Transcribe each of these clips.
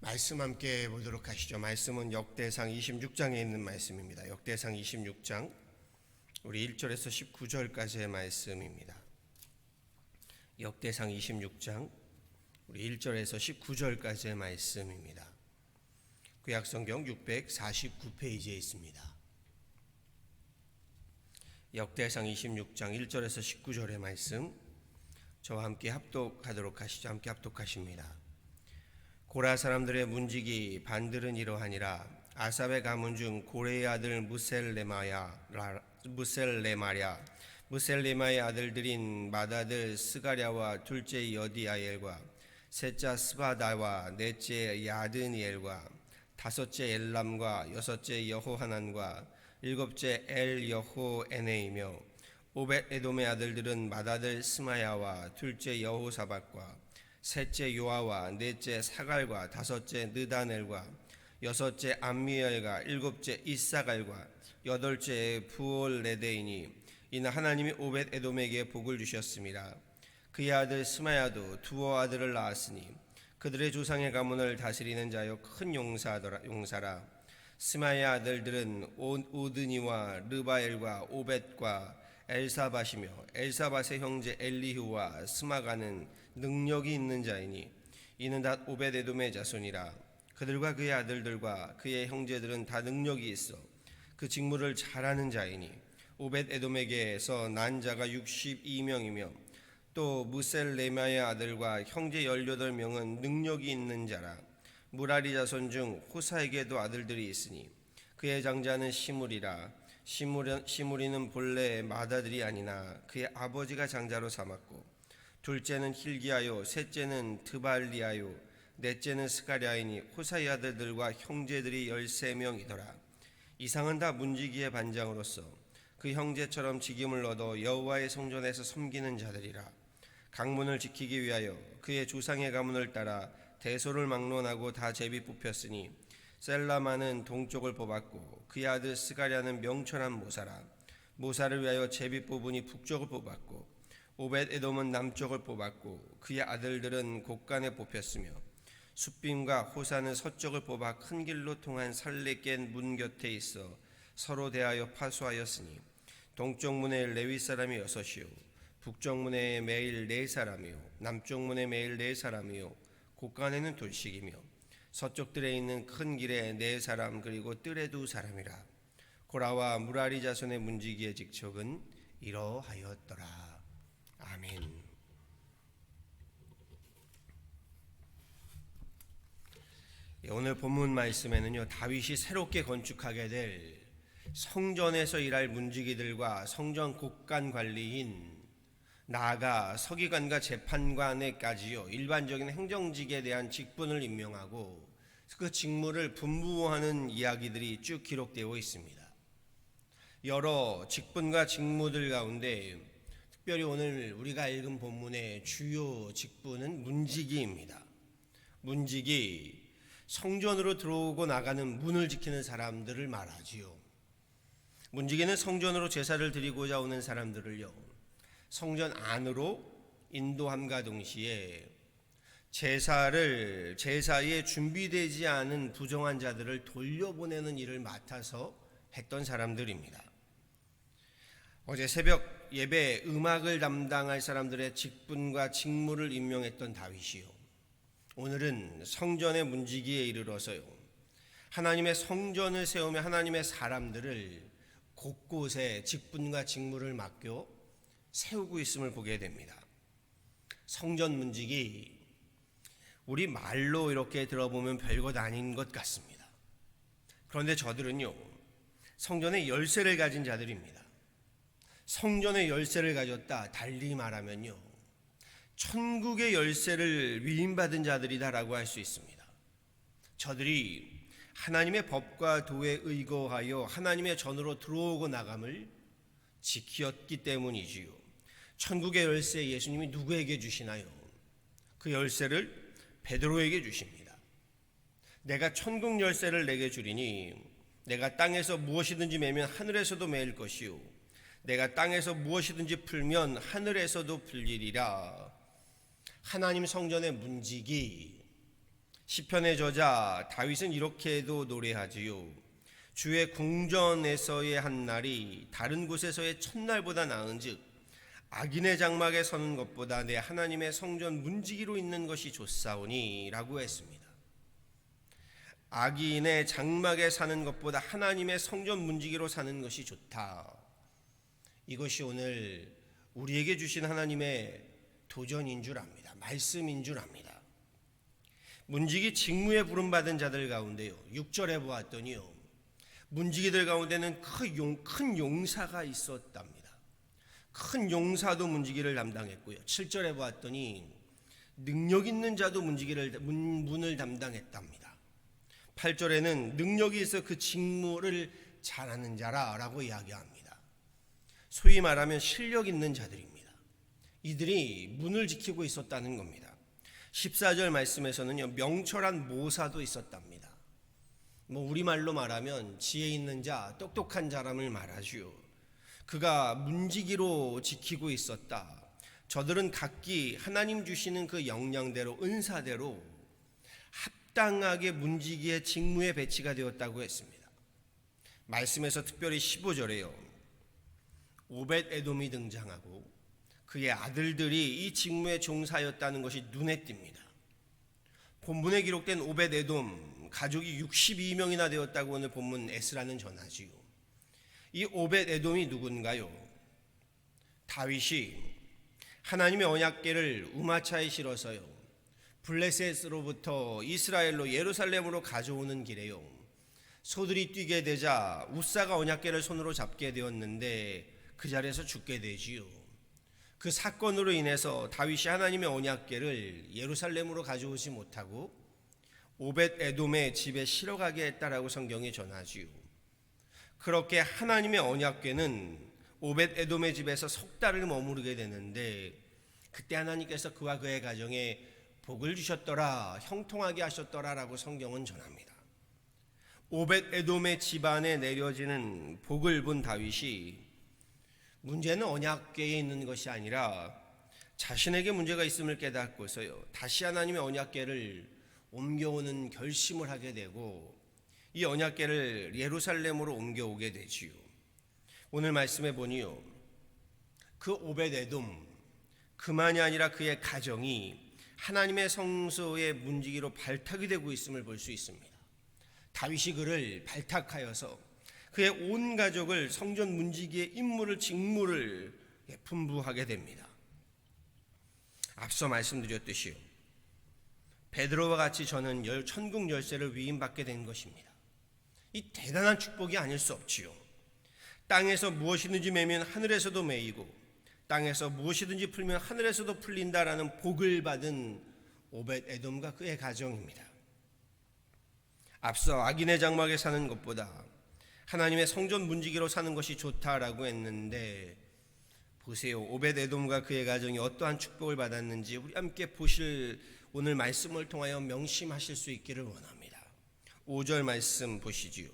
말씀 함께 보도록 하시죠. 말씀은 역대상 26장에 있는 말씀입니다. 역대상 26장 우리 1절에서 19절까지의 말씀입니다. 역대상 26장 우리 1절에서 19절까지의 말씀입니다. 구약성경 649페이지에 있습니다. 역대상 26장 1절에서 19절의 말씀 저와 함께 합독하도록 하시죠. 함께 합독하십니다. 고라 사람들의 문지기 반들은 이러하니라. 아삽의 가문 중 고레의 아들 무셀레마의 아들들인 맏아들 스가랴와 둘째 여디아엘과 셋째 스바다와 넷째 야드니엘과 다섯째 엘람과 여섯째 여호하난과 일곱째 엘여호에네이며 오벳 에돔의 아들들은 맏아들 스마야와 둘째 여호사밧과 셋째 요아와 넷째 사갈과 다섯째 느다넬과 여섯째 암미엘과 일곱째 이사갈과 여덟째 부올레데이니 이는 하나님이 오벳 에돔에게 복을 주셨습니다. 그의 아들 스마야도 두어 아들을 낳았으니 그들의 조상의 가문을 다스리는 자여 큰 용사라. 스마야 아들들은 오드니와 르바엘과 오벳과 엘사밧이며 엘사밧의 형제 엘리후와 스마가는 능력이 있는 자이니 이는 다 오벳 에돔의 자손이라. 그들과 그의 아들들과 그의 형제들은 다 능력이 있어 그 직무를 잘하는 자이니 오벳 에돔에게서 난 자가 62명이며 또 무셀레마의 아들과 형제 18명은 능력이 있는 자라. 무라리 자손 중 호사에게도 아들들이 있으니 그의 장자는 시므리라. 시므리는 본래 맏아들이 아니나 그의 아버지가 장자로 삼았고 둘째는 힐기야요 셋째는 드발리야요 넷째는 스가랴이니 호사의 아들들과 형제들이 13명이더라. 이상은 다 문지기의 반장으로서 그 형제처럼 직임을 얻어 여호와의 성전에서 섬기는 자들이라. 강문을 지키기 위하여 그의 조상의 가문을 따라 대소를 막론하고 다 제비 뽑혔으니 셀라마는 동쪽을 뽑았고 그의 아들 스가랴는 명철한 모사라. 모사를 위하여 제비 뽑으니 북쪽을 뽑았고 오벳 에돔은 남쪽을 뽑았고 그의 아들들은 곳간에 뽑혔으며 숫빔과 호사는 서쪽을 뽑아 큰 길로 통한 살레깬 문 곁에 있어 서로 대하여 파수하였으니 동쪽 문에 레위 사람이 6이요 북쪽 문에 매일 4사람이요 남쪽 문에 매일 4사람이요 곳간에는 돌씩이며 서쪽들에 있는 큰 길에 4사람 그리고 뜰에 2사람이라. 고라와 무라리 자손의 문지기의 직책은 이러하였더라. 아멘. 오늘 본문 말씀에는요, 다윗이 새롭게 건축하게 될 성전에서 일할 문지기들과 성전 곳간 관리인 나아가 서기관과 재판관에까지요 일반적인 행정직에 대한 직분을 임명하고 그 직무를 분부하는 이야기들이 쭉 기록되어 있습니다. 여러 직분과 직무들 가운데 특별히 오늘 우리가 읽은 본문의 주요 직분은 문지기입니다. 문지기, 성전으로 들어오고 나가는 문을 지키는 사람들을 말하지요. 문지기는 성전으로 제사를 드리고자 오는 사람들을요 성전 안으로 인도함과 동시에 제사에 준비되지 않은 부정한 자들을 돌려보내는 일을 맡아서 했던 사람들입니다. 어제 새벽 예배 음악을 담당할 사람들의 직분과 직무를 임명했던 다윗이요 오늘은 성전의 문지기에 이르러서요 하나님의 성전을 세우며 하나님의 사람들을 곳곳에 직분과 직무를 맡겨 세우고 있음을 보게 됩니다. 성전 문지기, 우리 말로 이렇게 들어보면 별것 아닌 것 같습니다. 그런데 저들은요 성전의 열쇠를 가진 자들입니다. 성전의 열쇠를 가졌다, 달리 말하면요 천국의 열쇠를 위임받은 자들이다라고 할 수 있습니다. 저들이 하나님의 법과 도에 의거하여 하나님의 전으로 들어오고 나감을 지켰기 때문이지요. 천국의 열쇠 예수님이 누구에게 주시나요? 그 열쇠를 베드로에게 주십니다. 내가 천국 열쇠를 내게 주리니 내가 땅에서 무엇이든지 매면 하늘에서도 매일 것이요 내가 땅에서 무엇이든지 풀면 하늘에서도 풀리리라. 하나님 성전의 문지기, 시편의 저자 다윗은 이렇게도 노래하지요. 주의 궁전에서의 한 날이 다른 곳에서의 첫날보다 나은즉 악인의 장막에 서는 것보다 내 하나님의 성전 문지기로 있는 것이 좋사오니 라고 했습니다. 악인의 장막에 사는 것보다 하나님의 성전 문지기로 사는 것이 좋다. 이것이 오늘 우리에게 주신 하나님의 도전인 줄 압니다. 말씀인 줄 압니다. 문지기 직무에 부름받은 자들 가운데요, 6절에 보았더니요, 문지기들 가운데는 큰 용사가 있었답니다. 큰 용사도 문지기를 담당했고요, 7절에 보았더니 능력 있는 자도 문을 담당했답니다. 8절에는 능력이 있어 그 직무를 잘하는 자라라고 이야기합니다. 소위 말하면 실력 있는 자들입니다. 이들이 문을 지키고 있었다는 겁니다. 14절 말씀에서는요, 명철한 모사도 있었답니다. 우리말로 말하면 지혜 있는 자, 똑똑한 사람을 말하지요. 그가 문지기로 지키고 있었다. 저들은 각기 하나님 주시는 그 역량대로, 은사대로 합당하게 문지기의 직무에 배치가 되었다고 했습니다. 말씀에서 특별히 15절에요, 오벳 에돔이 등장하고 그의 아들들이 이 직무에 종사하였다는 것이 눈에 띕니다. 본문에 기록된 오벳 에돔 가족이 62명이나 되었다고 오늘 본문 에스라는 전하지요. 이 오벳 에돔이 누군가요? 다윗이 하나님의 언약궤를 우마차에 실어서요, 블레셋으로부터 이스라엘로 예루살렘으로 가져오는 길에요, 소들이 뛰게 되자 우사가 언약궤를 손으로 잡게 되었는데 그 자리에서 죽게 되지요. 그 사건으로 인해서 다윗이 하나님의 언약궤를 예루살렘으로 가져오지 못하고 오벳 에돔의 집에 실어가게 했다라고 성경이 전하지요. 그렇게 하나님의 언약궤는 오벳 에돔의 집에서 석 달을 머무르게 되는데, 그때 하나님께서 그와 그의 가정에 복을 주셨더라, 형통하게 하셨더라라고 성경은 전합니다. 오벳 에돔의 집안에 내려지는 복을 본 다윗이 문제는 언약궤에 있는 것이 아니라 자신에게 문제가 있음을 깨닫고서요, 다시 하나님의 언약궤를 옮겨오는 결심을 하게 되고 이 언약궤를 예루살렘으로 옮겨오게 되지요. 오늘 말씀해 보니요, 그 오벳 에돔 그만이 아니라 그의 가정이 하나님의 성소의 문지기로 발탁이 되고 있음을 볼 수 있습니다. 다윗이 그를 발탁하여서 그의 온 가족을 성전 문지기의 직무를 분부하게 됩니다. 앞서 말씀드렸듯이요, 베드로와 같이 저는 천국 열쇠를 위임받게 된 것입니다. 이 대단한 축복이 아닐 수 없지요. 땅에서 무엇이든지 매면 하늘에서도 매이고 땅에서 무엇이든지 풀면 하늘에서도 풀린다라는 복을 받은 오벳 에돔과 그의 가정입니다. 앞서 악인의 장막에 사는 것보다 하나님의 성전 문지기로 사는 것이 좋다라고 했는데, 보세요, 오벳 에돔과 그의 가정이 어떠한 축복을 받았는지 우리 함께 보실 오늘 말씀을 통하여 명심하실 수 있기를 원합니다. 5절 말씀 보시지요.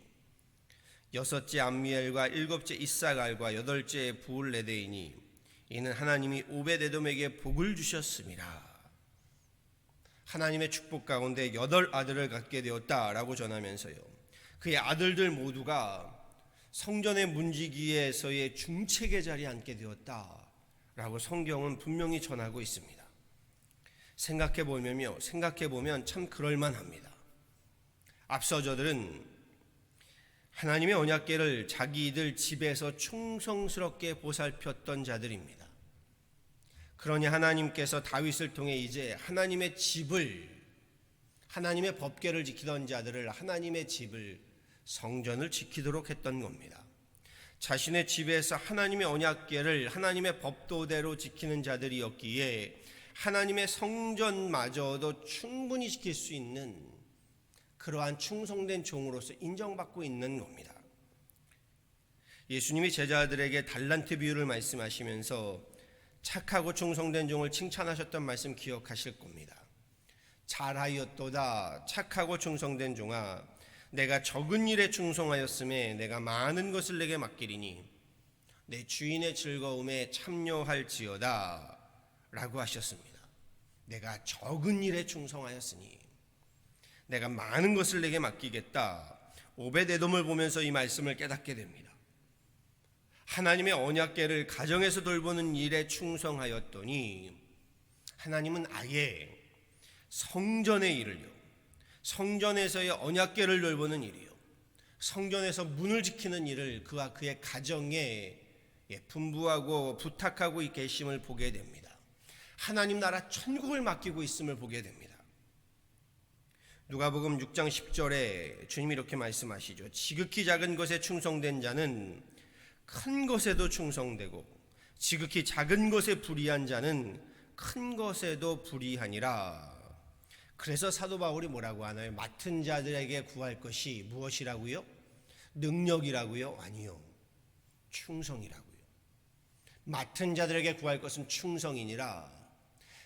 여섯째 암미엘과 일곱째 이사갈과 여덟째 부울레데이니 이는 하나님이 오벳 에돔에게 복을 주셨음이라. 하나님의 축복 가운데 8아들을 갖게 되었다라고 전하면서요, 그의 아들들 모두가 성전의 문지기에서의 중책의 자리에 앉게 되었다라고 성경은 분명히 전하고 있습니다. 생각해 보면 참 그럴만합니다. 앞서 저들은 하나님의 언약궤를 자기들 집에서 충성스럽게 보살폈던 자들입니다. 그러니 하나님께서 다윗을 통해 이제 하나님의 법궤를 지키던 자들을, 하나님의 집을, 성전을 지키도록 했던 겁니다. 자신의 집에서 하나님의 언약궤를 하나님의 법도대로 지키는 자들이었기에 하나님의 성전마저도 충분히 지킬 수 있는 그러한 충성된 종으로서 인정받고 있는 겁니다. 예수님이 제자들에게 달란트 비유를 말씀하시면서 착하고 충성된 종을 칭찬하셨던 말씀 기억하실 겁니다. 잘하였도다 착하고 충성된 종아, 내가 적은 일에 충성하였음에 내가 많은 것을 내게 맡기리니 내 주인의 즐거움에 참여할지어다 라고 하셨습니다. 내가 적은 일에 충성하였으니, 내가 많은 것을 내게 맡기겠다. 오벳에돔을 보면서 이 말씀을 깨닫게 됩니다. 하나님의 언약궤를 가정에서 돌보는 일에 충성하였더니 하나님은 아예 성전의 일을요, 성전에서의 언약궤를 돌보는 일이요, 성전에서 문을 지키는 일을 그와 그의 가정에 분부하고 부탁하고 계심을 보게 됩니다. 하나님 나라 천국을 맡기고 있음을 보게 됩니다. 누가복음 6장 10절에 주님이 이렇게 말씀하시죠. 지극히 작은 것에 충성된 자는 큰 것에도 충성되고 지극히 작은 것에 불의한 자는 큰 것에도 불의하니라. 그래서 사도 바울이 뭐라고 하나요? 맡은 자들에게 구할 것이 무엇이라고요? 능력이라고요? 아니요, 충성이라고요. 맡은 자들에게 구할 것은 충성이니라.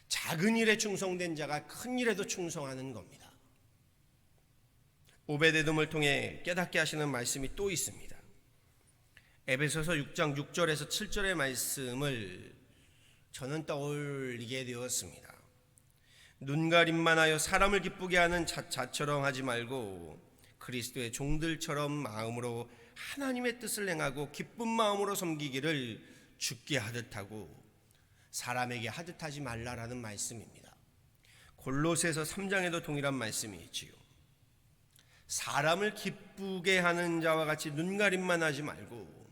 작은 일에 충성된 자가 큰 일에도 충성하는 겁니다. 오벳에돔을 통해 깨닫게 하시는 말씀이 또 있습니다. 에베소서 6장 6절에서 7절의 말씀을 저는 떠올리게 되었습니다. 눈가림만 하여 사람을 기쁘게 하는 자처럼 하지 말고 그리스도의 종들처럼 마음으로 하나님의 뜻을 행하고 기쁜 마음으로 섬기기를 주께 하듯 하고 사람에게 하듯 하지 말라라는 말씀입니다. 골로새서 3장에도 동일한 말씀이 있지요. 사람을 기쁘게 하는 자와 같이 눈가림만 하지 말고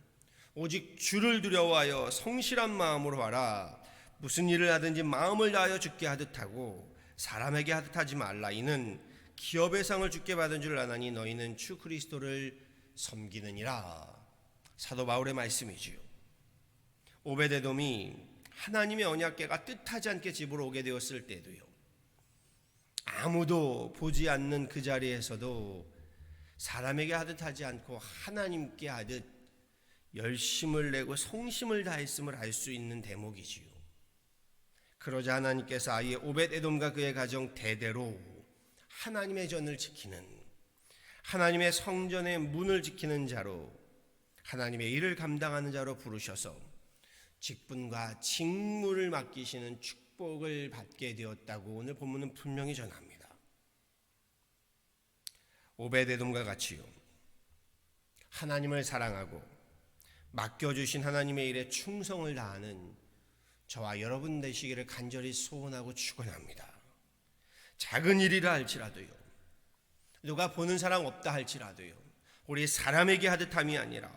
오직 주를 두려워하여 성실한 마음으로 하라. 무슨 일을 하든지 마음을 다하여 주께 하듯 하고 사람에게 하듯 하지 말라. 이는 기업의 상을 주께 받은 줄 아나니 너희는 주 그리스도를 섬기느니라. 사도 바울의 말씀이지요. 오벳에돔이 하나님의 언약궤가 뜻하지 않게 집으로 오게 되었을 때도요, 아무도 보지 않는 그 자리에서도 사람에게 하듯 하지 않고 하나님께 하듯 열심을 내고 성심을 다했음을 알 수 있는 대목이지요. 그러자 하나님께서 아예 오벳에돔과 그의 가정 대대로 하나님의 전을 지키는, 하나님의 성전의 문을 지키는 자로, 하나님의 일을 감당하는 자로 부르셔서 직분과 직무를 맡기시는 축복을 받게 되었다고 오늘 본문은 분명히 전합니다. 오벳에돔과 같이요, 하나님을 사랑하고 맡겨주신 하나님의 일에 충성을 다하는 저와 여러분 되시기를 간절히 소원하고 축원합니다. 작은 일이라 할지라도요, 누가 보는 사람 없다 할지라도요, 우리 사람에게 하듯 함이 아니라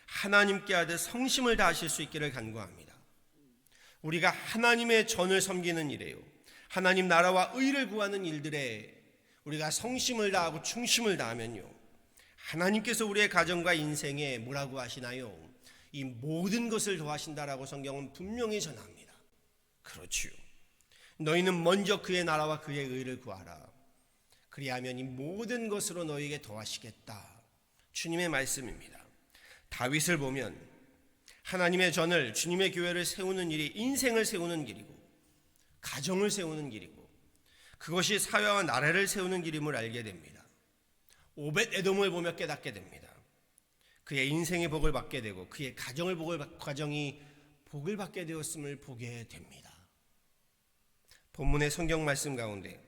하나님께 하듯 성심을 다하실 수 있기를 간구합니다. 우리가 하나님의 전을 섬기는 일에요, 하나님 나라와 의를 구하는 일들에 우리가 성심을 다하고 충심을 다하면요, 하나님께서 우리의 가정과 인생에 뭐라고 하시나요? 이 모든 것을 더하신다라고 성경은 분명히 전합니다. 그렇지요. 너희는 먼저 그의 나라와 그의 의를 구하라. 그리하면 이 모든 것으로 너희에게 더하시겠다. 주님의 말씀입니다. 다윗을 보면 하나님의 전을, 주님의 교회를 세우는 일이 인생을 세우는 길이고 가정을 세우는 길이고 그것이 사회와 나라를 세우는 길임을 알게 됩니다. 오벳에돔을 보며 깨닫게 됩니다. 그의 인생의 복을 받게 되고 그의 가정이 복을 받게 되었음을 보게 됩니다. 본문의 성경 말씀 가운데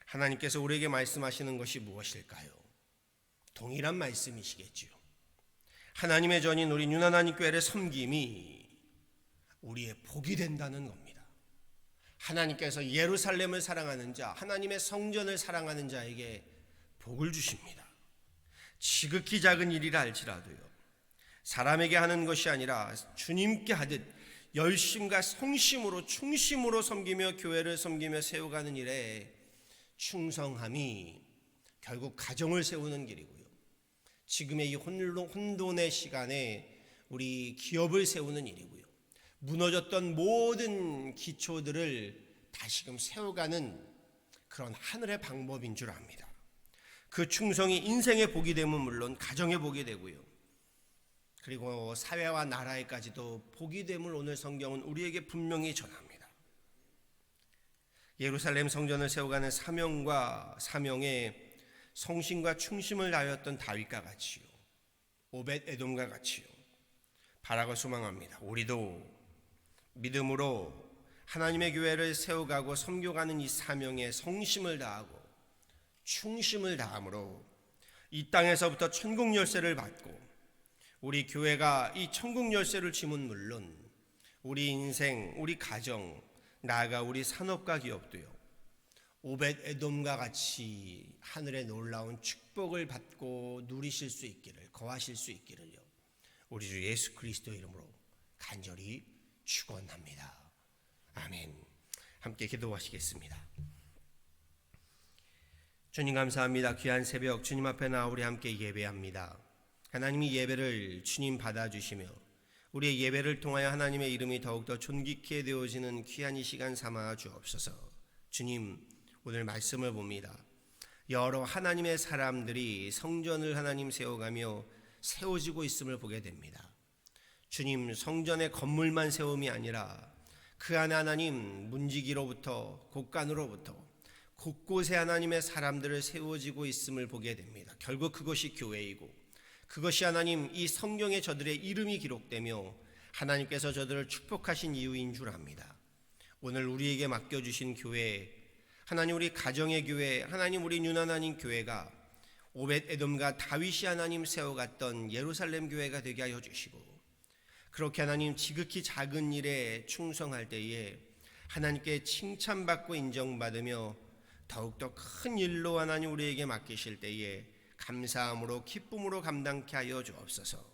하나님께서 우리에게 말씀하시는 것이 무엇일까요? 동일한 말씀이시겠지요. 하나님의 전인 우리 윤하나님 교회를 섬김이 우리의 복이 된다는 겁니다. 하나님께서 예루살렘을 사랑하는 자, 하나님의 성전을 사랑하는 자에게 복을 주십니다. 지극히 작은 일이라 할지라도요, 사람에게 하는 것이 아니라 주님께 하듯 열심과 성심으로 충심으로 섬기며 교회를 섬기며 세워가는 일에 충성함이 결국 가정을 세우는 길이고요, 지금의 이 혼돈의 시간에 우리 기업을 세우는 일이고요, 무너졌던 모든 기초들을 다시금 세워가는 그런 하늘의 방법인 줄 압니다. 그 충성이 인생의 복이 되면 물론 가정의 복이 되고요, 그리고 사회와 나라에까지도 복이 됨을 오늘 성경은 우리에게 분명히 전합니다. 예루살렘 성전을 세워가는 사명과 사명에 성심과 충심을 다하였던 다윗과 같이요, 오벳에돔과 같이요, 바라고 소망합니다. 우리도 믿음으로 하나님의 교회를 세워가고 섬겨가는 이 사명에 성심을 다하고 충심을 다함으로 이 땅에서부터 천국 열쇠를 받고 우리 교회가 이 천국 열쇠를 쥐면 물론 우리 인생, 우리 가정, 나아가 우리 산업과 기업도요 오벳에돔과 같이 하늘의 놀라운 축복을 받고 누리실 수 있기를, 거하실 수 있기를요 우리 주 예수 그리스도 이름으로 간절히 축원합니다. 아멘. 함께 기도하시겠습니다. 주님 감사합니다. 귀한 새벽 주님 앞에 나와 우리 함께 예배합니다. 하나님이 예배를 주님 받아주시며 우리의 예배를 통하여 하나님의 이름이 더욱더 존귀케 되어지는 귀한 이 시간 삼아 주옵소서. 주님, 오늘 말씀을 봅니다. 여러 하나님의 사람들이 성전을 하나님 세워가며 세워지고 있음을 보게 됩니다. 주님, 성전의 건물만 세움이 아니라 그 안에 하나님 문지기로부터 곳간으로부터 곳곳에 하나님의 사람들을 세워지고 있음을 보게 됩니다. 결국 그것이 교회이고 그것이 하나님 이 성경에 저들의 이름이 기록되며 하나님께서 저들을 축복하신 이유인 줄 압니다. 오늘 우리에게 맡겨주신 교회, 하나님 우리 가정의 교회, 하나님 우리 윤하나님 교회가 오벳에돔과 다윗이 하나님 세워갔던 예루살렘 교회가 되게 하여 주시고 그렇게 하나님 지극히 작은 일에 충성할 때에 하나님께 칭찬받고 인정받으며 더욱더 큰 일로 하나님 우리에게 맡기실 때에 감사함으로 기쁨으로 감당케 하여 주옵소서.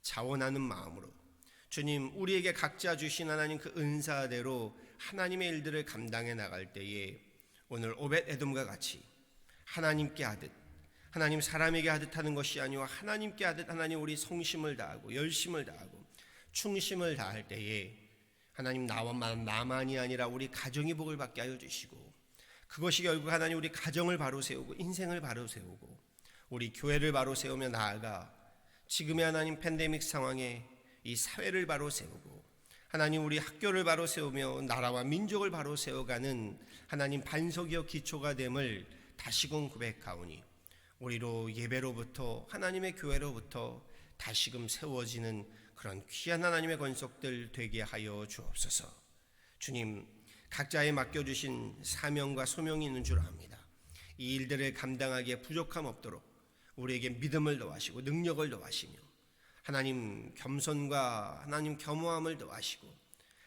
자원하는 마음으로 주님 우리에게 각자 주신 하나님 그 은사대로 하나님의 일들을 감당해 나갈 때에 오늘 오벳에돔과 같이 하나님께 하듯 하나님 사람에게 하듯 하는 것이 아니오 하나님께 하듯 하나님 우리 성심을 다하고 열심을 다하고 충심을 다할 때에 하나님 나만이 아니라 우리 가정이 복을 받게 하여 주시고 그것이 결국 하나님 우리 가정을 바로 세우고 인생을 바로 세우고 우리 교회를 바로 세우며 나아가 지금의 하나님 팬데믹 상황에 이 사회를 바로 세우고 하나님 우리 학교를 바로 세우며 나라와 민족을 바로 세워가는 하나님 반석이여 기초가 됨을 다시금 고백하오니 우리로 예배로부터 하나님의 교회로부터 다시금 세워지는 그런 귀한 하나님의 권속들 되게 하여 주옵소서. 주님 각자에 맡겨주신 사명과 소명이 있는 줄 압니다. 이 일들을 감당하기에 부족함 없도록 우리에게 믿음을 더하시고 능력을 더하시며 하나님 겸손과 하나님 겸허함을 더하시고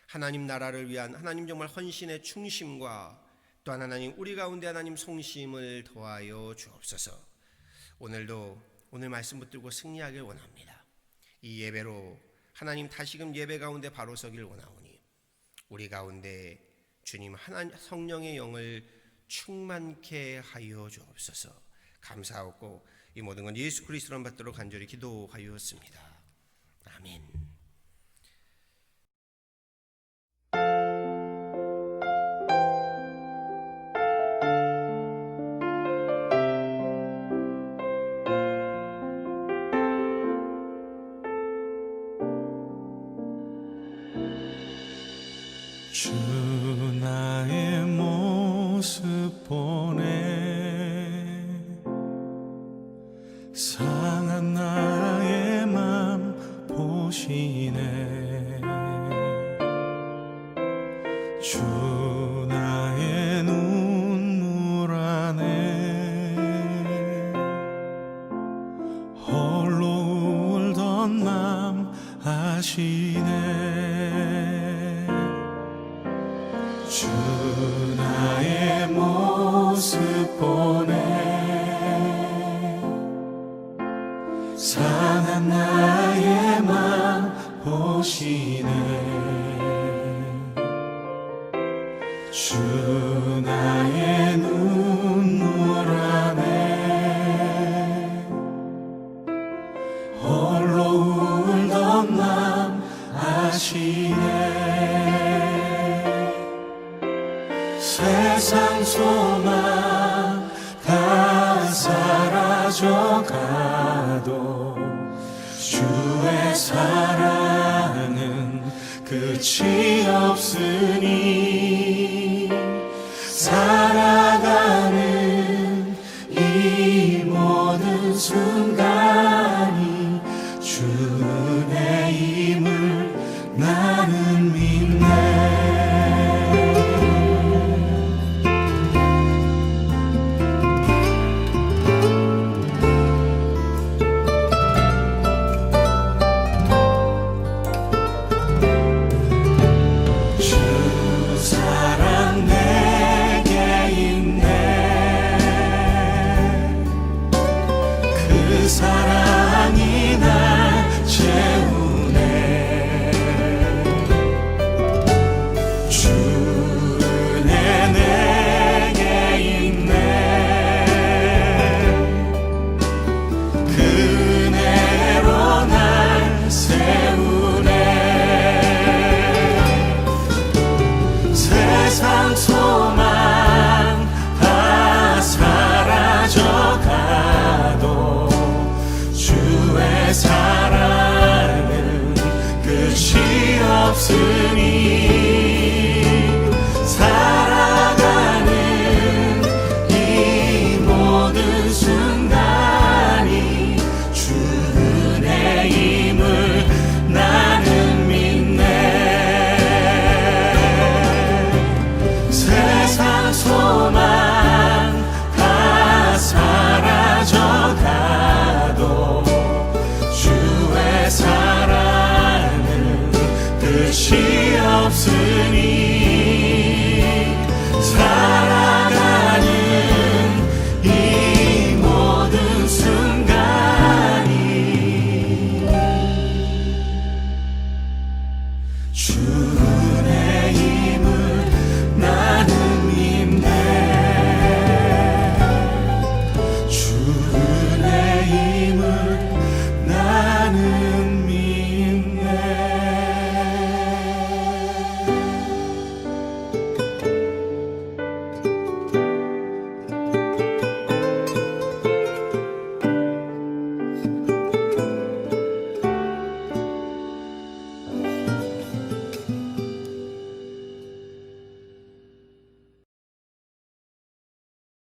하나님 나라를 위한 하나님 정말 헌신의 충심과 또한 하나님 우리 가운데 하나님 성심을 더하여 주옵소서. 오늘도 오늘 말씀 붙들고 승리하길 원합니다. 이 예배로 하나님 다시금 예배 가운데 바로 서길 원하오니 우리 가운데 주님 하나님 성령의 영을 충만케 하여 주옵소서. 감사하고 이 모든 건 예수 그리스도를 받도록 간절히 기도하였습니다. 아멘. 주 나의 모습 보네 상한 나의 맘 보시네 주 나의 눈물 안에 홀로 울던 맘 아시네 주 나의 모습 보네 상한 나의 맘 보시네 주 나의 눈물 안에 홀로 울던 맘 아시네 세상 소망 다 사라져가도 주의 사랑은 끝이 없으니 살아가는 이 모든 순간이 주 은혜임을 나는 믿네 없으니 살아가는 이 모든 순간이 주 은혜임을 나는 믿네. 세상 소망 다 사라져가도 주의 사랑은 끝이 없으니 살아가는 이 모든 순간이 주 은혜임을 나는 믿네. 주 은혜임을 나는 믿네.